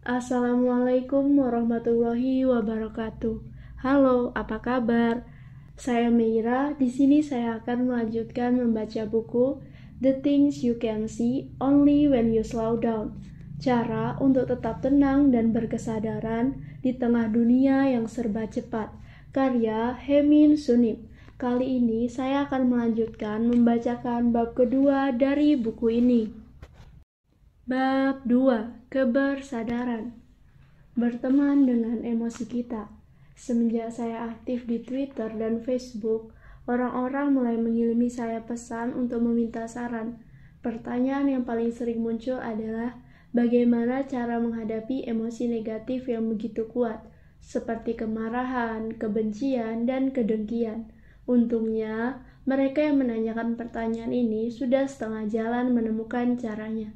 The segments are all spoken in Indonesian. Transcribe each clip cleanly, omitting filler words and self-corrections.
Assalamualaikum warahmatullahi wabarakatuh. Halo, apa kabar? Saya Meira. Di sini saya akan melanjutkan membaca buku The Things You Can See Only When You Slow Down. Cara untuk tetap tenang dan berkesadaran di tengah dunia yang serba cepat. Karya Hemin Sunip. Kali ini saya akan melanjutkan membacakan bab kedua dari buku ini. Bab 2. Kebersadaran. Berteman dengan emosi kita. Semenjak saya aktif di Twitter dan Facebook, orang-orang mulai mengirimi saya pesan untuk meminta saran. Pertanyaan yang paling sering muncul adalah bagaimana cara menghadapi emosi negatif yang begitu kuat, seperti kemarahan, kebencian, dan kedengkian. Untungnya, mereka yang menanyakan pertanyaan ini sudah setengah jalan menemukan caranya.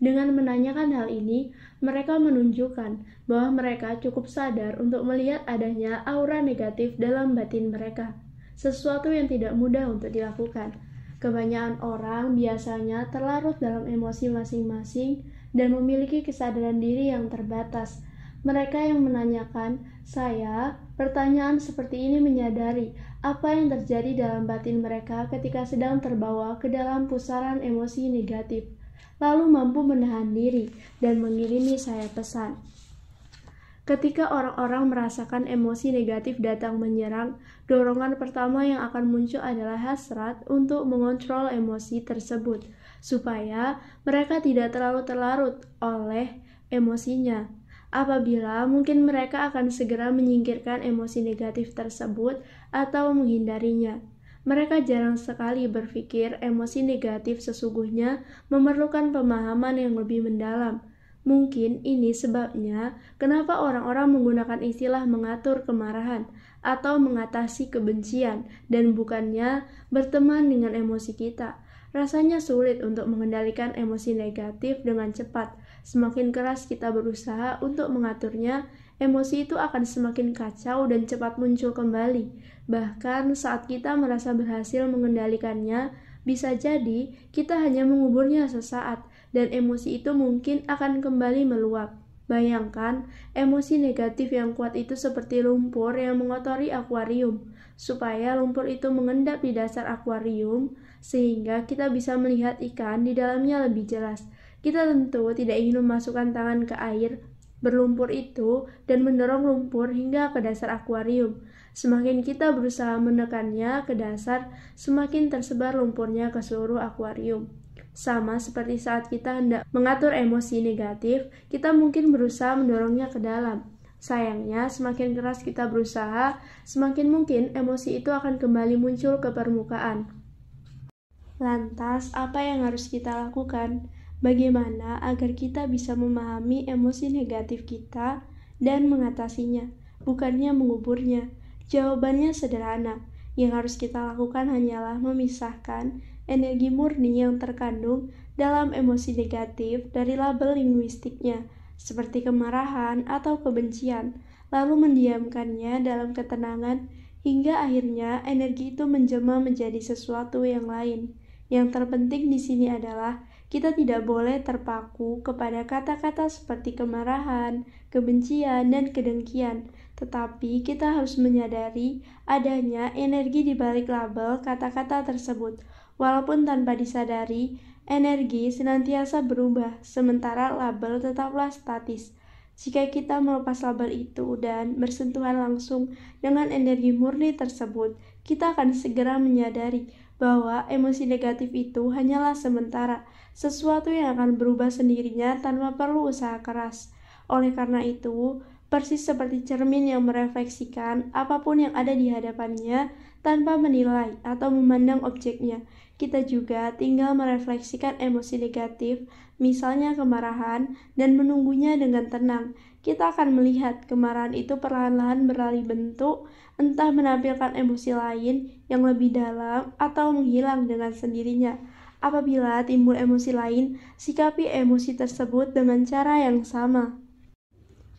Dengan menanyakan hal ini, mereka menunjukkan bahwa mereka cukup sadar untuk melihat adanya aura negatif dalam batin mereka, sesuatu yang tidak mudah untuk dilakukan. Kebanyakan orang biasanya terlarut dalam emosi masing-masing dan memiliki kesadaran diri yang terbatas. Mereka yang menanyakan saya, pertanyaan seperti ini menyadari apa yang terjadi dalam batin mereka ketika sedang terbawa ke dalam pusaran emosi negatif, lalu mampu menahan diri dan mengirimi saya pesan. Ketika orang-orang merasakan emosi negatif datang menyerang, dorongan pertama yang akan muncul adalah hasrat untuk mengontrol emosi tersebut, supaya mereka tidak terlalu terlarut oleh emosinya. Apabila mungkin mereka akan segera menyingkirkan emosi negatif tersebut atau menghindarinya. Mereka jarang sekali berpikir emosi negatif sesungguhnya memerlukan pemahaman yang lebih mendalam. Mungkin ini sebabnya kenapa orang-orang menggunakan istilah mengatur kemarahan atau mengatasi kebencian dan bukannya berteman dengan emosi kita. Rasanya sulit untuk mengendalikan emosi negatif dengan cepat. Semakin keras kita berusaha untuk mengaturnya, emosi itu akan semakin kacau dan cepat muncul kembali. Bahkan saat kita merasa berhasil mengendalikannya, bisa jadi kita hanya menguburnya sesaat dan emosi itu mungkin akan kembali meluap. Bayangkan, emosi negatif yang kuat itu seperti lumpur yang mengotori akuarium. Supaya lumpur itu mengendap di dasar akuarium, sehingga kita bisa melihat ikan di dalamnya lebih jelas. Kita tentu tidak ingin memasukkan tangan ke air berlumpur itu dan mendorong lumpur hingga ke dasar akuarium. Semakin kita berusaha menekannya ke dasar, semakin tersebar lumpurnya ke seluruh akuarium. Sama seperti saat kita hendak mengatur emosi negatif, kita mungkin berusaha mendorongnya ke dalam. Sayangnya, semakin keras kita berusaha, semakin mungkin emosi itu akan kembali muncul ke permukaan. Lantas, apa yang harus kita lakukan? Bagaimana agar kita bisa memahami emosi negatif kita dan mengatasinya, bukannya menguburnya? Jawabannya sederhana. Yang harus kita lakukan hanyalah memisahkan energi murni yang terkandung dalam emosi negatif dari label linguistiknya, seperti kemarahan atau kebencian, lalu mendiamkannya dalam ketenangan hingga akhirnya energi itu menjelma menjadi sesuatu yang lain. Yang terpenting di sini adalah kita tidak boleh terpaku kepada kata-kata seperti kemarahan, kebencian, dan kedengkian, tetapi kita harus menyadari adanya energi di balik label kata-kata tersebut. Walaupun tanpa disadari, energi senantiasa berubah, sementara label tetaplah statis. Jika kita melepas label itu dan bersentuhan langsung dengan energi murni tersebut, kita akan segera menyadari bahwa emosi negatif itu hanyalah sementara, sesuatu yang akan berubah sendirinya tanpa perlu usaha keras. Oleh karena itu, persis seperti cermin yang merefleksikan apapun yang ada di hadapannya tanpa menilai atau memandang objeknya, kita juga tinggal merefleksikan emosi negatif, misalnya kemarahan, dan menunggunya dengan tenang. Kita akan melihat kemarahan itu perlahan-lahan beralih bentuk, entah menampilkan emosi lain yang lebih dalam atau menghilang dengan sendirinya. Apabila timbul emosi lain, sikapi emosi tersebut dengan cara yang sama.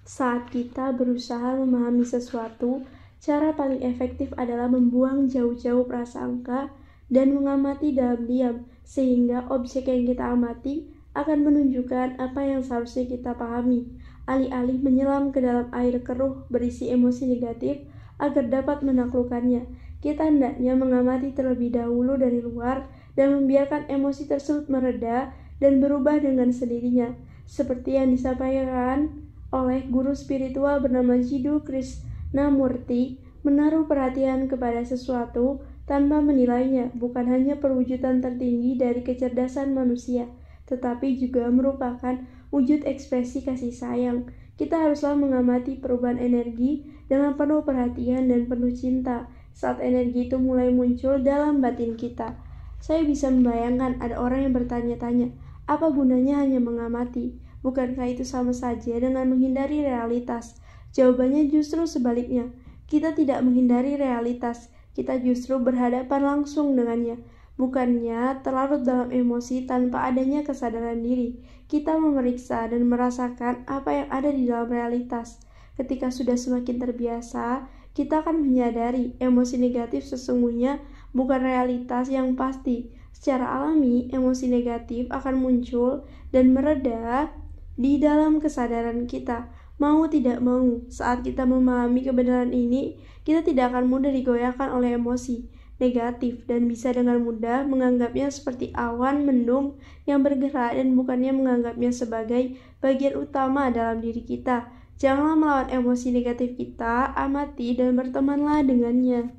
Saat kita berusaha memahami sesuatu, cara paling efektif adalah membuang jauh-jauh prasangka dan mengamati dalam diam, sehingga objek yang kita amati akan menunjukkan apa yang seharusnya kita pahami. alih-alih menyelam ke dalam air keruh berisi emosi negatif agar dapat menaklukkannya. Kita hendaknya mengamati terlebih dahulu dari luar dan membiarkan emosi tersebut mereda dan berubah dengan sendirinya, seperti yang disampaikan oleh guru spiritual bernama Jiddu Krishnamurti. Menaruh perhatian kepada sesuatu tanpa menilainya bukan hanya perwujudan tertinggi dari kecerdasan manusia, tetapi juga merupakan wujud ekspresi kasih sayang. Kita haruslah mengamati perubahan energi dengan penuh perhatian dan penuh cinta saat energi itu mulai muncul dalam batin kita. Saya bisa membayangkan ada orang yang bertanya-tanya, apa gunanya hanya mengamati? Bukankah itu sama saja dengan menghindari realitas? Jawabannya justru sebaliknya. Kita tidak menghindari realitas, kita justru berhadapan langsung dengannya. Bukannya terlarut dalam emosi tanpa adanya kesadaran diri. Kita memeriksa dan merasakan apa yang ada di dalam realitas. Ketika sudah semakin terbiasa, kita akan menyadari emosi negatif sesungguhnya bukan realitas yang pasti. Secara alami, emosi negatif akan muncul dan mereda di dalam kesadaran kita. Mau tidak mau, saat kita memahami kebenaran ini, kita tidak akan mudah digoyahkan oleh emosi negatif dan bisa dengan mudah menganggapnya seperti awan mendung yang bergerak dan bukannya menganggapnya sebagai bagian utama dalam diri kita. Janganlah melawan emosi negatif kita, amati dan bertemanlah dengannya.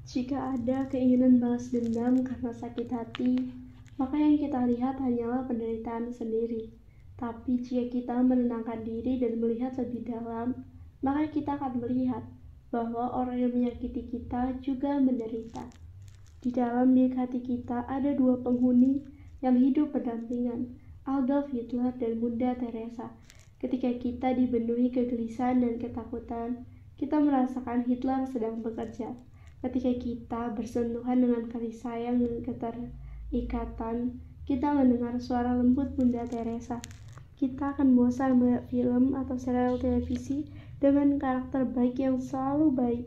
Jika ada keinginan balas dendam karena sakit hati, maka yang kita lihat hanyalah penderitaan sendiri. Tapi jika kita menenangkan diri dan melihat lebih dalam, maka kita akan melihat bahwa orang yang menyakiti kita juga menderita. Di dalam bilik hati kita ada dua penghuni yang hidup berdampingan, Adolf Hitler dan Bunda Teresa. Ketika kita dipenuhi kegelisahan dan ketakutan, kita merasakan Hitler sedang bekerja. Ketika kita bersentuhan dengan kasih sayang dan keterikatan, kita mendengar suara lembut Bunda Teresa. Kita akan bosan melihat film atau serial televisi dengan karakter baik yang selalu baik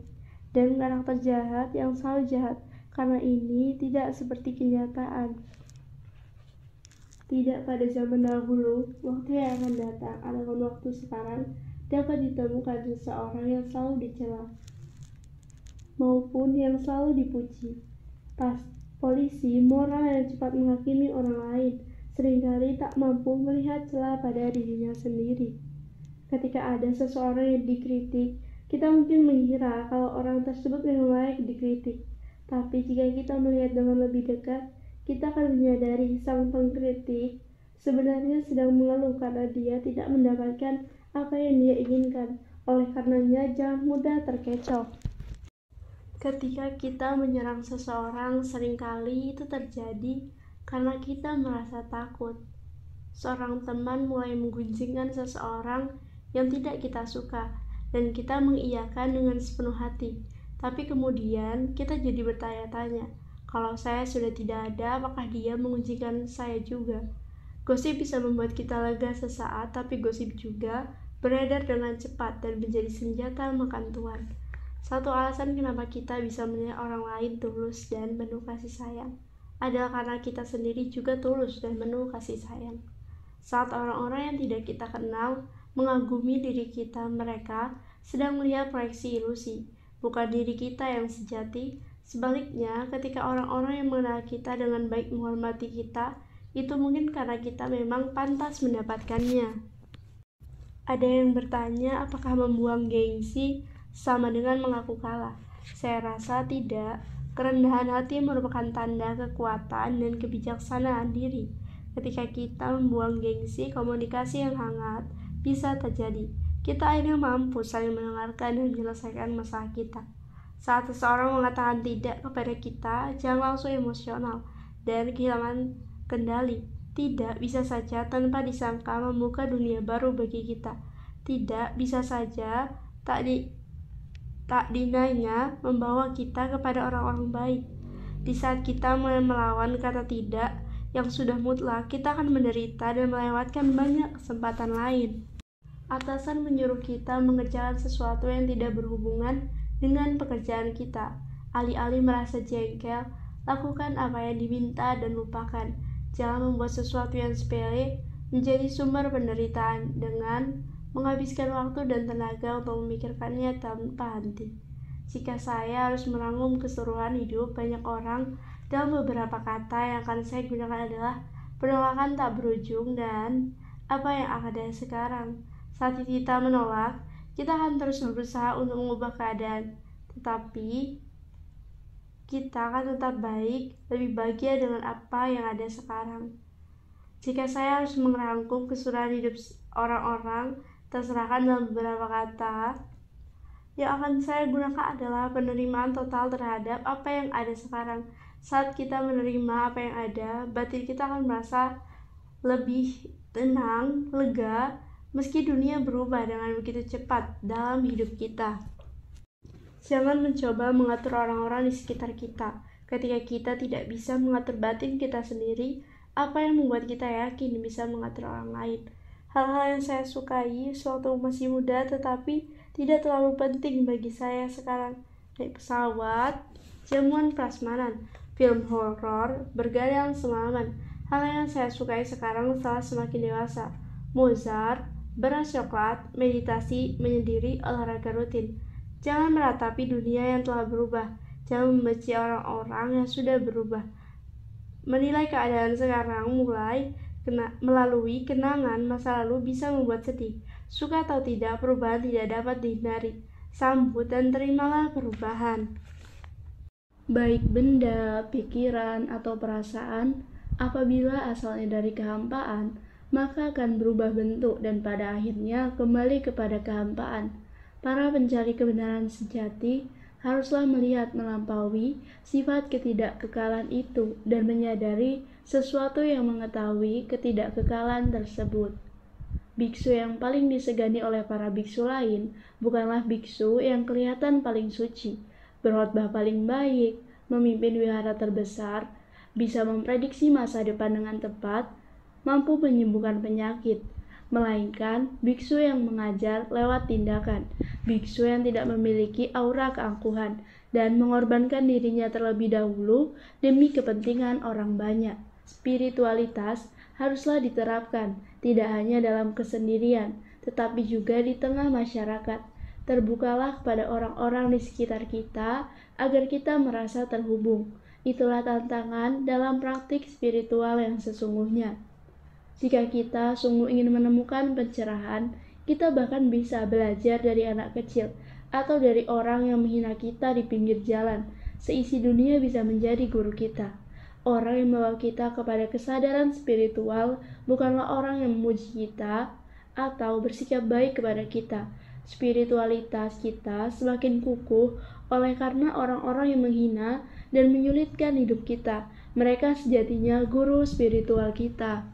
dan karakter jahat yang selalu jahat, karena ini tidak seperti kenyataan. Tidak pada zaman dahulu, waktu yang akan datang ataupun waktu sekarang dapat ditemukan seseorang yang selalu dicela maupun yang selalu dipuji. Polisi moral yang cepat menghakimi orang lain seringkali tak mampu melihat celah pada dirinya sendiri. Ketika ada seseorang yang dikritik, kita mungkin mengira kalau orang tersebut memang layak dikritik. Tapi jika kita melihat dengan lebih dekat, kita akan menyadari sang pengkritik sebenarnya sedang mengeluh karena dia tidak mendapatkan apa yang dia inginkan. Oleh karenanya, jangan mudah terkecoh. Ketika kita menyerang seseorang, seringkali itu terjadi karena kita merasa takut. Seorang teman mulai menggunjingkan seseorang yang tidak kita suka, dan kita mengiyakan dengan sepenuh hati. Tapi kemudian kita jadi bertanya-tanya, kalau saya sudah tidak ada, apakah dia mengunjingkan saya juga? Gosip bisa membuat kita lega sesaat, tapi gosip juga beredar dengan cepat dan menjadi senjata makan tuan. Satu alasan kenapa kita bisa menilai orang lain tulus dan penuh kasih sayang adalah karena kita sendiri juga tulus dan penuh kasih sayang. Saat orang-orang yang tidak kita kenal mengagumi diri kita, mereka sedang melihat proyeksi ilusi, bukan diri kita yang sejati. Sebaliknya, ketika orang-orang yang mengenal kita dengan baik menghormati kita, itu mungkin karena kita memang pantas mendapatkannya. Ada yang bertanya, apakah membuang gengsi sama dengan mengaku kalah? Saya rasa tidak. Kerendahan hati merupakan tanda kekuatan dan kebijaksanaan diri. Ketika kita membuang gengsi, komunikasi yang hangat bisa terjadi. Kita akhirnya mampu saling mendengarkan dan menyelesaikan masalah kita. Saat seseorang mengatakan tidak kepada kita, jangan langsung emosional dan kehilangan kendali. Tidak bisa saja tanpa disangka membuka dunia baru bagi kita. Tidak bisa saja tak dinanya membawa kita kepada orang-orang baik. Di saat kita mulai melawan kata tidak yang sudah mutlak, kita akan menderita dan melewatkan banyak kesempatan lain. Atasan menyuruh kita mengerjakan sesuatu yang tidak berhubungan dengan pekerjaan kita. Alih-alih merasa jengkel, lakukan apa yang diminta dan lupakan. Jangan membuat sesuatu yang sepele menjadi sumber penderitaan dengan menghabiskan waktu dan tenaga untuk memikirkannya tanpa henti. Jika saya harus merangkum keseluruhan hidup banyak orang dalam beberapa kata yang akan saya gunakan adalah penolakan tak berujung dan apa yang ada sekarang. Saat kita menolak, kita akan terus berusaha untuk mengubah keadaan, tetapi kita akan tetap lebih bahagia dengan apa yang ada sekarang. Jika saya harus merangkum keseluruhan hidup orang-orang terserahkan dalam beberapa kata, yang akan saya gunakan adalah penerimaan total terhadap apa yang ada sekarang. Saat kita menerima apa yang ada, batin kita akan merasa lebih tenang, lega, meski dunia berubah dengan begitu cepat dalam hidup kita. Jangan mencoba mengatur orang-orang di sekitar kita. Ketika kita tidak bisa mengatur batin kita sendiri, apa yang membuat kita yakin bisa mengatur orang lain? Hal-hal yang saya sukai sewaktu masih muda tetapi tidak terlalu penting bagi saya sekarang. Naik pesawat, jamuan prasmanan, film horor, bergadang semalaman. Hal yang saya sukai sekarang setelah semakin dewasa. Mozart, beras coklat, meditasi, menyendiri, olahraga rutin. Jangan meratapi dunia yang telah berubah. Jangan membenci orang-orang yang sudah berubah. Menilai keadaan sekarang melalui kenangan masa lalu bisa membuat sedih. Suka atau tidak, perubahan tidak dapat dihindari. Sambut dan terimalah perubahan. Baik benda, pikiran, atau perasaan, apabila asalnya dari kehampaan, maka akan berubah bentuk dan pada akhirnya kembali kepada kehampaan. Para pencari kebenaran sejati haruslah melihat melampaui sifat ketidakkekalan itu dan menyadari sesuatu yang mengetahui ketidakkekalan tersebut. Biksu yang paling disegani oleh para biksu lain bukanlah biksu yang kelihatan paling suci, berkhotbah paling baik, memimpin wihara terbesar, bisa memprediksi masa depan dengan tepat, mampu menyembuhkan penyakit, melainkan biksu yang mengajar lewat tindakan, biksu yang tidak memiliki aura keangkuhan dan mengorbankan dirinya terlebih dahulu demi kepentingan orang banyak. Spiritualitas haruslah diterapkan tidak hanya dalam kesendirian, tetapi juga di tengah masyarakat. Terbukalah kepada orang-orang di sekitar kita agar kita merasa terhubung. Itulah tantangan dalam praktik spiritual yang sesungguhnya. Jika kita sungguh ingin menemukan pencerahan, kita bahkan bisa belajar dari anak kecil atau dari orang yang menghina kita di pinggir jalan. Seisi dunia bisa menjadi guru kita. Orang yang membawa kita kepada kesadaran spiritual bukanlah orang yang memuji kita atau bersikap baik kepada kita. Spiritualitas kita semakin kukuh oleh karena orang-orang yang menghina dan menyulitkan hidup kita. Mereka sejatinya guru spiritual kita.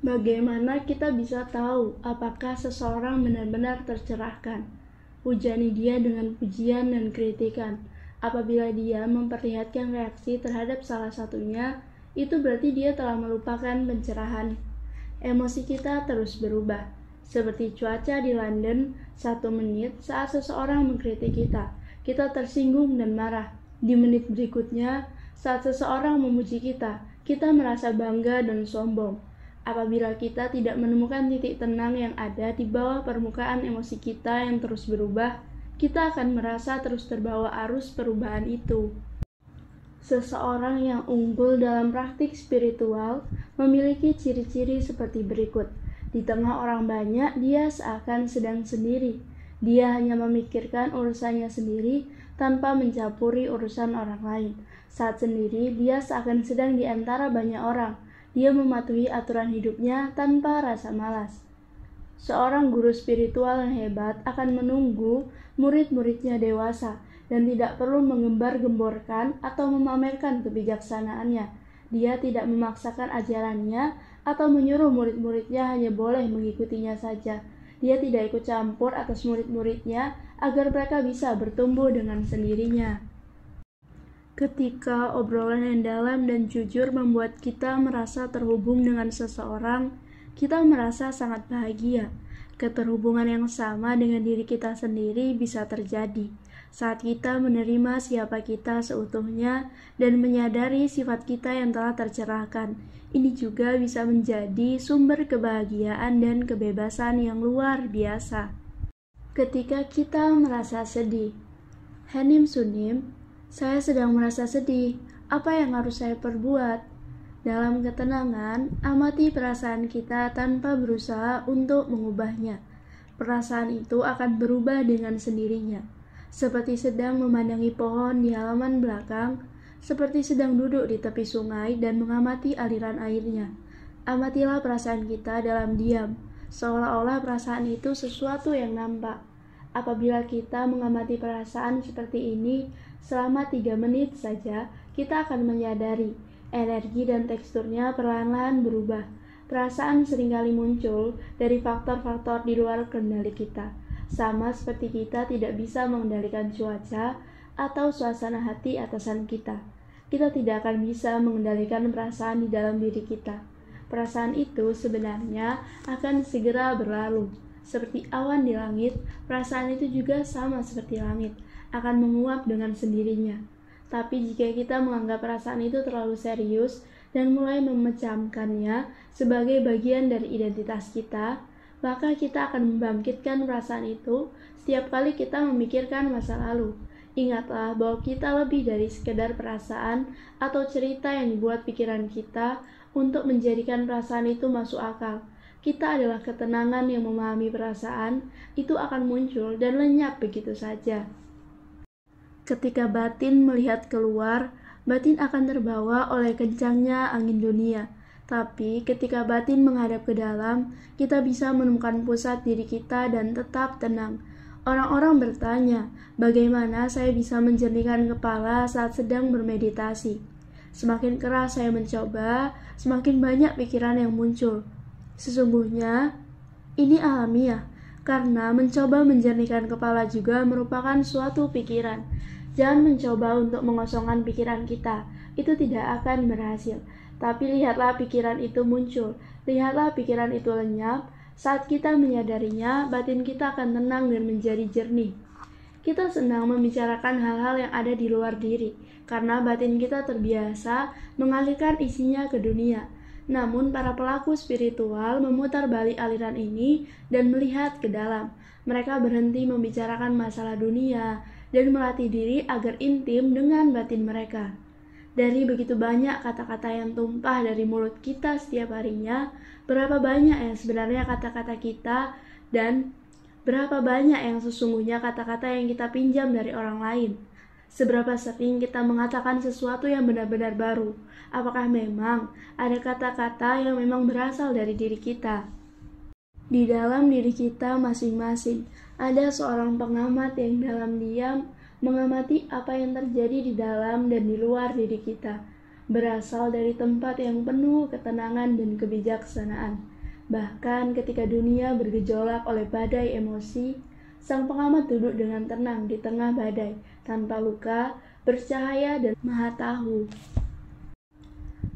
Bagaimana kita bisa tahu apakah seseorang benar-benar tercerahkan? Hujani dia dengan pujian dan kritikan. Apabila dia memperlihatkan reaksi terhadap salah satunya, itu berarti dia telah melupakan pencerahan. Emosi kita terus berubah. Seperti cuaca di London, 1 menit saat seseorang mengkritik kita, kita tersinggung dan marah. Di menit berikutnya, saat seseorang memuji kita merasa bangga dan sombong. Apabila kita tidak menemukan titik tenang yang ada di bawah permukaan emosi kita yang terus berubah, kita akan merasa terus terbawa arus perubahan itu. Seseorang yang unggul dalam praktik spiritual memiliki ciri-ciri seperti berikut. Di tengah orang banyak, dia seakan sedang sendiri. Dia hanya memikirkan urusannya sendiri tanpa mencampuri urusan orang lain. Saat sendiri, dia seakan sedang di antara banyak orang. Dia mematuhi aturan hidupnya tanpa rasa malas. Seorang guru spiritual yang hebat akan menunggu murid-muridnya dewasa dan tidak perlu mengembar-gemborkan atau memamerkan kebijaksanaannya. Dia tidak memaksakan ajarannya atau menyuruh murid-muridnya hanya boleh mengikutinya saja. Dia tidak ikut campur atas murid-muridnya agar mereka bisa bertumbuh dengan sendirinya. Ketika obrolan yang dalam dan jujur membuat kita merasa terhubung dengan seseorang, kita merasa sangat bahagia. Keterhubungan yang sama dengan diri kita sendiri bisa terjadi. saat kita menerima siapa kita seutuhnya dan menyadari sifat kita yang telah tercerahkan. Ini juga bisa menjadi sumber kebahagiaan dan kebebasan yang luar biasa. Ketika kita merasa sedih, Henim Sunim, saya sedang merasa sedih. Apa yang harus saya perbuat? Dalam ketenangan, amati perasaan kita tanpa berusaha untuk mengubahnya. Perasaan itu akan berubah dengan sendirinya. Seperti sedang memandangi pohon di halaman belakang, seperti sedang duduk di tepi sungai dan mengamati aliran airnya. Amatilah perasaan kita dalam diam, seolah-olah perasaan itu sesuatu yang nampak. Apabila kita mengamati perasaan seperti ini selama 3 menit saja, kita akan menyadari energi dan teksturnya perlahan-lahan berubah. Perasaan seringkali muncul dari faktor-faktor di luar kendali kita. Sama seperti kita tidak bisa mengendalikan cuaca atau suasana hati atasan kita. Kita tidak akan bisa mengendalikan perasaan di dalam diri kita. Perasaan itu sebenarnya akan segera berlalu. Seperti awan di langit, perasaan itu juga sama seperti langit, akan menguap dengan sendirinya. Tapi jika kita menganggap perasaan itu terlalu serius dan mulai memecamkannya sebagai bagian dari identitas kita, maka kita akan membangkitkan perasaan itu setiap kali kita memikirkan masa lalu. Ingatlah bahwa kita lebih dari sekedar perasaan atau cerita yang dibuat pikiran kita untuk menjadikan perasaan itu masuk akal. Kita adalah ketenangan yang memahami perasaan, itu akan muncul dan lenyap begitu saja. Ketika batin melihat keluar, batin akan terbawa oleh kencangnya angin dunia. Tapi ketika batin menghadap ke dalam, kita bisa menemukan pusat diri kita dan tetap tenang. Orang-orang bertanya, bagaimana saya bisa menjernihkan kepala saat sedang bermeditasi? Semakin keras saya mencoba, semakin banyak pikiran yang muncul. Sesungguhnya, ini alamiah, karena mencoba menjernihkan kepala juga merupakan suatu pikiran. Jangan mencoba untuk mengosongkan pikiran kita, itu tidak akan berhasil. Tapi lihatlah pikiran itu muncul, lihatlah pikiran itu lenyap. Saat kita menyadarinya, batin kita akan tenang dan menjadi jernih. Kita senang membicarakan hal-hal yang ada di luar diri, karena batin kita terbiasa mengalirkan isinya ke dunia. Namun para pelaku spiritual memutar balik aliran ini dan melihat ke dalam. Mereka berhenti membicarakan masalah dunia dan melatih diri agar intim dengan batin mereka. Dari begitu banyak kata-kata yang tumpah dari mulut kita setiap harinya, berapa banyak yang sebenarnya kata-kata kita dan berapa banyak yang sesungguhnya kata-kata yang kita pinjam dari orang lain? Seberapa sering kita mengatakan sesuatu yang benar-benar baru? Apakah memang ada kata-kata yang memang berasal dari diri kita? Di dalam diri kita masing-masing, ada seorang pengamat yang dalam diam mengamati apa yang terjadi di dalam dan di luar diri kita, berasal dari tempat yang penuh ketenangan dan kebijaksanaan. Bahkan ketika dunia bergejolak oleh badai emosi, sang pengamat duduk dengan tenang di tengah badai, tanpa luka, bercahaya dan maha tahu.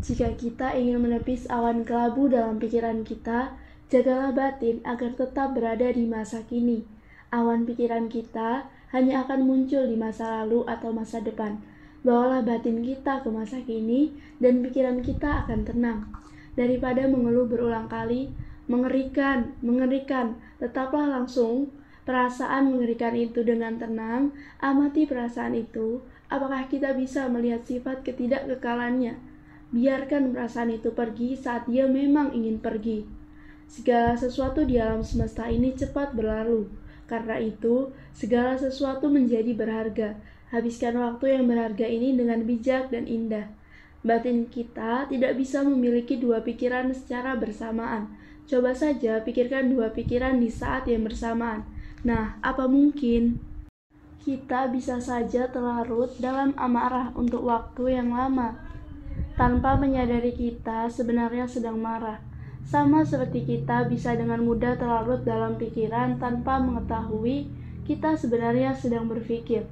Jika kita ingin menepis awan kelabu dalam pikiran kita, jagalah batin agar tetap berada di masa kini. Awan pikiran kita hanya akan muncul di masa lalu atau masa depan. Bawalah batin kita ke masa kini dan pikiran kita akan tenang. Daripada mengeluh berulang kali, mengerikan, tetaplah langsung perasaan mengerikan itu dengan tenang, amati perasaan itu, apakah kita bisa melihat sifat ketidakkekalannya. Biarkan perasaan itu pergi saat dia memang ingin pergi. Segala sesuatu di alam semesta ini cepat berlalu. Karena itu, segala sesuatu menjadi berharga. Habiskan waktu yang berharga ini dengan bijak dan indah. Batin kita tidak bisa memiliki dua pikiran secara bersamaan. Coba saja pikirkan dua pikiran di saat yang bersamaan. Nah, apa mungkin? Kita bisa saja terlarut dalam amarah untuk waktu yang lama, tanpa menyadari kita sebenarnya sedang marah. Sama seperti kita bisa dengan mudah terlarut dalam pikiran tanpa mengetahui kita sebenarnya sedang berpikir.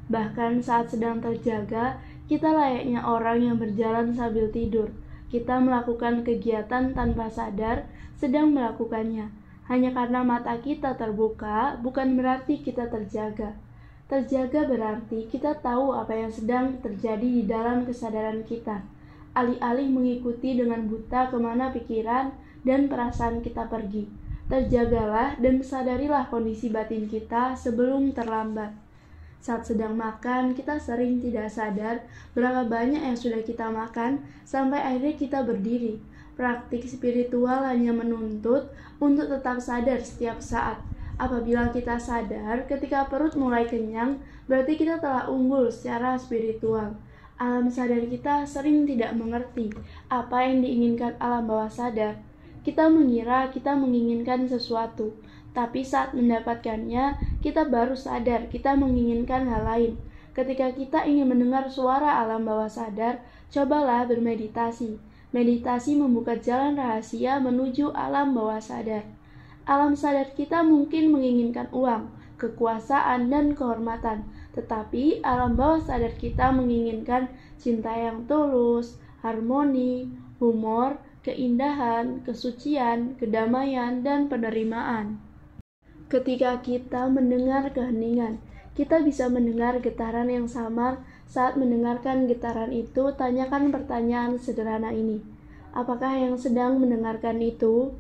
Bahkan saat sedang terjaga, kita layaknya orang yang berjalan sambil tidur. Kita melakukan kegiatan tanpa sadar sedang melakukannya. Hanya karena mata kita terbuka, bukan berarti kita terjaga. Terjaga berarti kita tahu apa yang sedang terjadi di dalam kesadaran kita, alih-alih mengikuti dengan buta kemana pikiran dan perasaan kita pergi. Terjagalah dan sadarilah kondisi batin kita sebelum terlambat. Saat sedang makan, kita sering tidak sadar berapa banyak yang sudah kita makan sampai akhirnya kita berdiri. Praktik spiritual hanya menuntut untuk tetap sadar setiap saat. Apabila kita sadar ketika perut mulai kenyang, berarti kita telah unggul secara spiritual. Alam sadar kita sering tidak mengerti apa yang diinginkan alam bawah sadar. Kita mengira kita menginginkan sesuatu, tapi saat mendapatkannya, kita baru sadar kita menginginkan hal lain. Ketika kita ingin mendengar suara alam bawah sadar, cobalah bermeditasi. Meditasi membuka jalan rahasia menuju alam bawah sadar. Alam sadar kita mungkin menginginkan uang, kekuasaan, dan kehormatan, tetapi alam bawah sadar kita menginginkan cinta yang tulus, harmoni, humor, keindahan, kesucian, kedamaian, dan penerimaan. Ketika kita mendengar keheningan, kita bisa mendengar getaran yang samar. Saat mendengarkan getaran itu, tanyakan pertanyaan sederhana ini. Apakah yang sedang mendengarkan itu?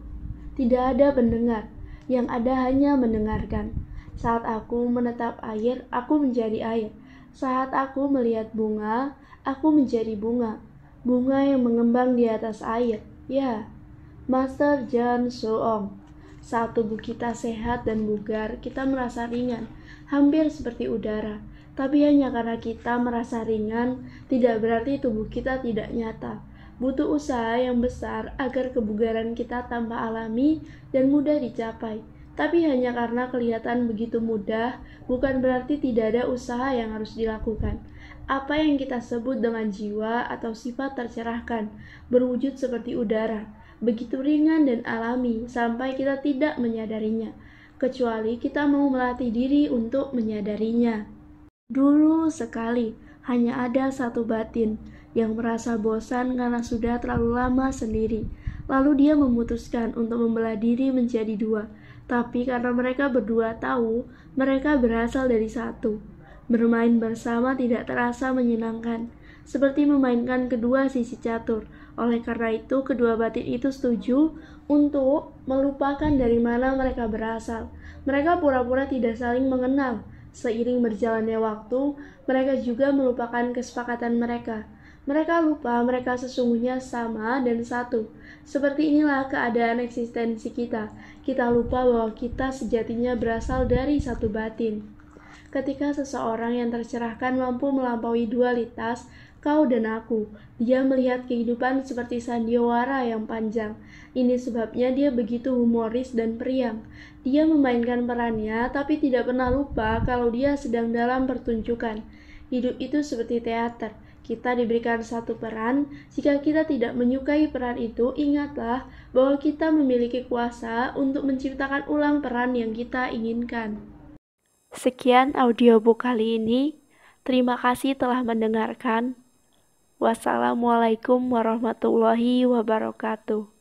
Tidak ada pendengar, yang ada hanya mendengarkan. Saat aku menatap air, aku menjadi air. Saat aku melihat bunga, aku menjadi bunga. Bunga yang mengembang di atas air. Ya, Master Jan Soong. Saat tubuh kita sehat dan bugar, kita merasa ringan, hampir seperti udara. Tapi hanya karena kita merasa ringan, tidak berarti tubuh kita tidak nyata. Butuh usaha yang besar agar kebugaran kita tampak alami dan mudah dicapai. Tapi hanya karena kelihatan begitu mudah, bukan berarti tidak ada usaha yang harus dilakukan. Apa yang kita sebut dengan jiwa atau sifat tercerahkan, berwujud seperti udara, begitu ringan dan alami sampai kita tidak menyadarinya, kecuali kita mau melatih diri untuk menyadarinya. Dulu sekali, hanya ada satu batin yang merasa bosan karena sudah terlalu lama sendiri. Lalu dia memutuskan untuk membelah diri menjadi dua. Tapi karena mereka berdua tahu, mereka berasal dari satu. Bermain bersama tidak terasa menyenangkan, seperti memainkan kedua sisi catur. Oleh karena itu, kedua batin itu setuju untuk melupakan dari mana mereka berasal. Mereka pura-pura tidak saling mengenal. Seiring berjalannya waktu, mereka juga melupakan kesepakatan mereka. Mereka lupa mereka sesungguhnya sama dan satu. Seperti inilah keadaan eksistensi kita. Kita lupa bahwa kita sejatinya berasal dari satu batin. Ketika seseorang yang tercerahkan mampu melampaui dualitas, kau dan aku, dia melihat kehidupan seperti sandiwara yang panjang. Ini sebabnya dia begitu humoris dan periang. Dia memainkan perannya, tapi tidak pernah lupa kalau dia sedang dalam pertunjukan. Hidup itu seperti teater. Kita diberikan satu peran, jika kita tidak menyukai peran itu, ingatlah bahwa kita memiliki kuasa untuk menciptakan ulang peran yang kita inginkan. Sekian audiobook kali ini. Terima kasih telah mendengarkan. Wassalamualaikum warahmatullahi wabarakatuh.